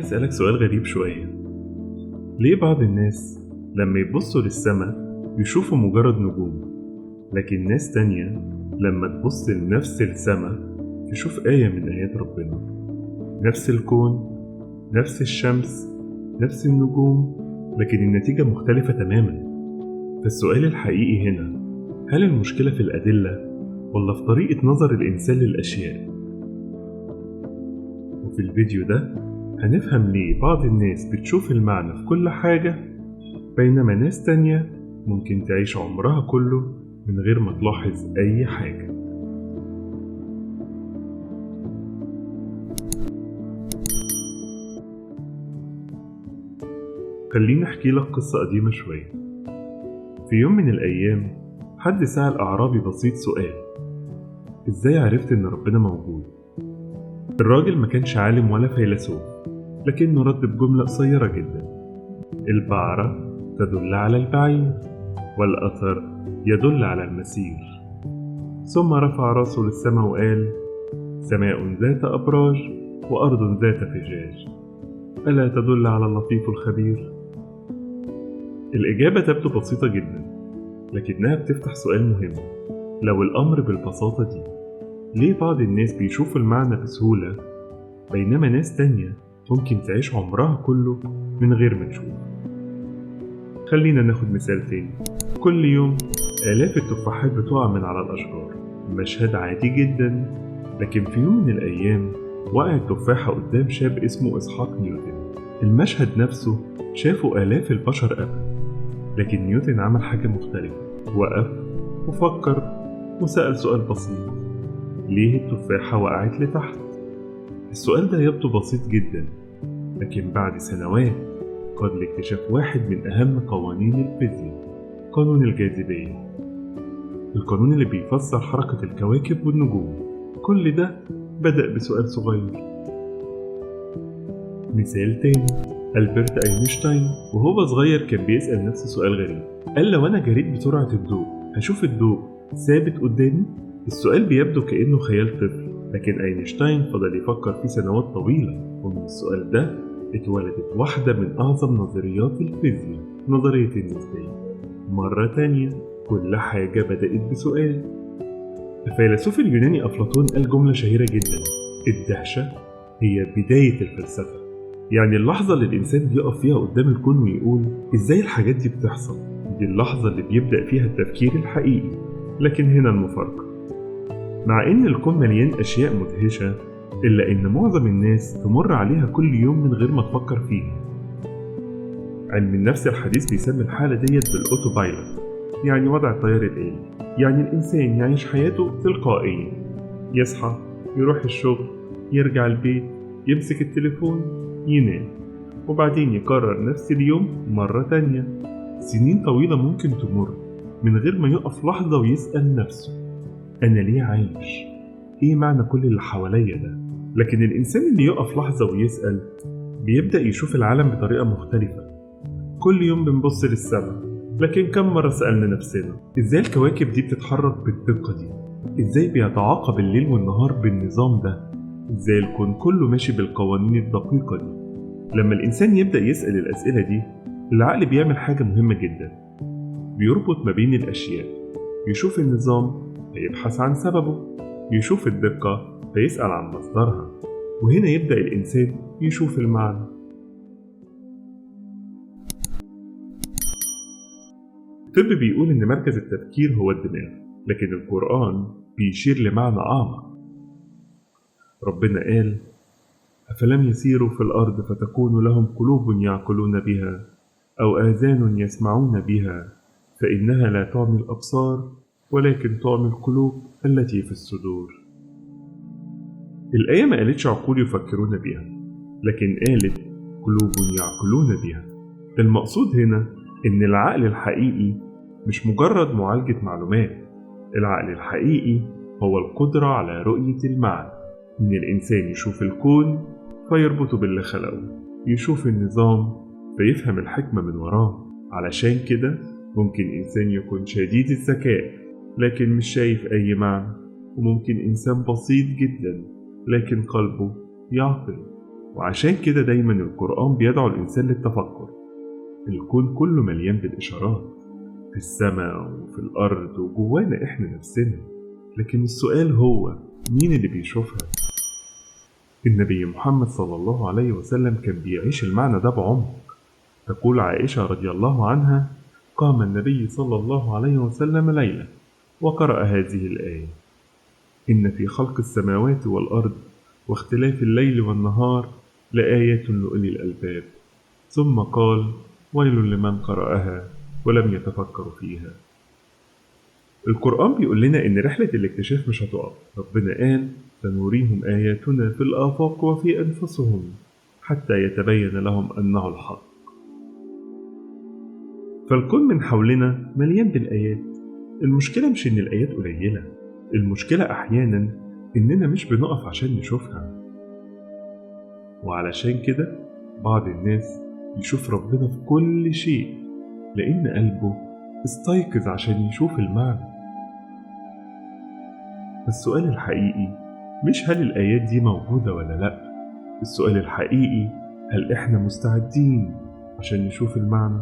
خليني أسألك سؤال غريب شوية. ليه بعض الناس لما يبصوا للسماء يشوفوا مجرد نجوم، لكن ناس تانية لما تبص لنفس السماء تشوف آية من آيات ربنا؟ نفس الكون، نفس الشمس، نفس النجوم، لكن النتيجة مختلفة تماما. فالسؤال الحقيقي هنا، هل المشكلة في الأدلة ولا في طريقة نظر الإنسان للأشياء؟ وفي الفيديو ده هنفهم ليه بعض الناس بتشوف المعنى في كل حاجة، بينما ناس تانية ممكن تعيش عمرها كله من غير ما تلاحظ أي حاجة. خليني أحكي لك قصة قديمة شوية. في يوم من الأيام حد سأل أعرابي بسيط سؤال: إزاي عرفت إن ربنا موجود؟ الراجل ما كانش عالم ولا فيلسوف، لكنه رد بجملة قصيرة جدا: البعرة تدل على البعير، والأثر يدل على المسير. ثم رفع راسه للسماء وقال: سماء ذات أبراج وأرض ذات فجاج، ألا تدل على اللطيف الخبير؟ الإجابة تبدو بسيطة جدا، لكنها بتفتح سؤال مهم. لو الأمر بالبساطة دي، ليه بعض الناس بيشوفوا المعنى بسهولة، بينما ناس تانية ممكن تعيش عمرها كله من غير ما تشوف؟ خلينا ناخد مثال تاني. كل يوم آلاف التفاحات بتقع من على الأشجار، مشهد عادي جدا. لكن في يوم من الأيام وقعت تفاحة قدام شاب اسمه إسحاق نيوتن. المشهد نفسه شافه آلاف البشر قبل، لكن نيوتن عمل حاجة مختلفة. وقف وفكر وسأل سؤال بسيط: ليه التفاحة وقعت لتحت؟ السؤال ده يبدو بسيط جدا، لكن بعد سنوات قاد لاكتشاف واحد من أهم قوانين الفيزياء، قانون الجاذبية، القانون اللي بيفسر حركة الكواكب والنجوم. كل ده بدأ بسؤال صغير. مثال تاني، ألبرت أينشتاين وهو صغير كان بيسأل نفسه سؤال غريب. قال: لو أنا جريت بسرعة الضوء هشوف الضوء ثابت قدامي؟ السؤال بيبدو كأنه خيال طفل، لكن أينشتاين فضل يفكر فيه سنوات طويلة، ومن السؤال ده اتولدت واحدة من أعظم نظريات الفيزياء، نظرية النسبية. مرة تانية كل حاجة بدأت بسؤال. الفيلسوف اليوناني أفلاطون قال جملة شهيرة جدا: الدهشة هي بداية الفلسفة. يعني اللحظة اللي الإنسان بيقف فيها قدام الكون ويقول: إزاي الحاجات دي بتحصل؟ دي اللحظة اللي بيبدأ فيها التفكير الحقيقي. لكن هنا المفارقة، مع إن الكون مليان أشياء مدهشة، إلا إن معظم الناس تمر عليها كل يوم من غير ما تفكر فيها. علم النفس الحديث بيسمي الحالة ديت بالأوتو بايلوت، يعني وضع الطيار الآلي. يعني الإنسان يعيش حياته تلقائيا، يصحى، يروح الشغل، يرجع البيت، يمسك التليفون، ينام، وبعدين يكرر نفس اليوم مرة تانية. سنين طويلة ممكن تمر من غير ما يقف لحظة ويسأل نفسه: أنا ليه عايش؟ إيه معنى كل اللي حواليا ده؟ لكن الإنسان اللي يقف لحظة ويسأل بيبدأ يشوف العالم بطريقة مختلفة. كل يوم بنبص للسماء، لكن كم مرة سألنا نفسنا: إزاي الكواكب دي بتتحرك بالدقة دي؟ إزاي بيتعاقب الليل والنهار بالنظام ده؟ إزاي الكون كله ماشي بالقوانين الدقيقة دي؟ لما الإنسان يبدأ يسأل الأسئلة دي، العقل بيعمل حاجة مهمة جدا، بيربط ما بين الأشياء. يشوف النظام فيبحث عن سببه، يشوف الدقة فيسأل عن مصدرها، وهنا يبدأ الإنسان يشوف المعنى. الطب بيقول إن مركز التفكير هو الدماغ، لكن القرآن بيشير لمعنى أعمق. ربنا قال: أفلم يسيروا في الأرض فتكون لهم قلوب يعقلون بها أو آذان يسمعون بها فإنها لا تعمي الأبصار ولكن تعمي القلوب التي في الصدور. الآية ما قالتش عقول يفكرون بها، لكن قالت قلوب يعقلون بها. المقصود هنا إن العقل الحقيقي مش مجرد معالجة معلومات. العقل الحقيقي هو القدرة على رؤية المعنى، إن الإنسان يشوف الكون فيربطه باللي خلقه، يشوف النظام فيفهم الحكمة من وراه. علشان كده ممكن إنسان يكون شديد الذكاء لكن مش شايف أي معنى، وممكن إنسان بسيط جدا لكن قلبه يعقل. وعشان كده دايما القرآن بيدعو الإنسان للتفكر. الكون كله مليان بالإشارات، في السماء وفي الأرض وجوانا إحنا نفسنا، لكن السؤال هو مين اللي بيشوفها؟ النبي محمد صلى الله عليه وسلم كان بيعيش المعنى ده بعمق. تقول عائشة رضي الله عنها: قام النبي صلى الله عليه وسلم ليلة وقرأ هذه الآية: إن في خلق السماوات والأرض واختلاف الليل والنهار لآيات لأولي الألباب. ثم قال: ويل لمن قرأها ولم يتفكر فيها. القرآن بيقول لنا إن رحلة الاكتشاف مش هتقف. ربنا قال: سنريهم آياتنا في الآفاق وفي أنفسهم حتى يتبين لهم أنه الحق. فالكون من حولنا مليان بالآيات. المشكلة مش إن الآيات قليلة، المشكلة أحيانا إننا مش بنقف عشان نشوفها. وعلشان كده بعض الناس يشوف ربنا في كل شيء لأن قلبه استيقظ عشان يشوف المعنى. السؤال الحقيقي مش هل الآيات دي موجودة ولا لأ، السؤال الحقيقي هل إحنا مستعدين عشان نشوف المعنى؟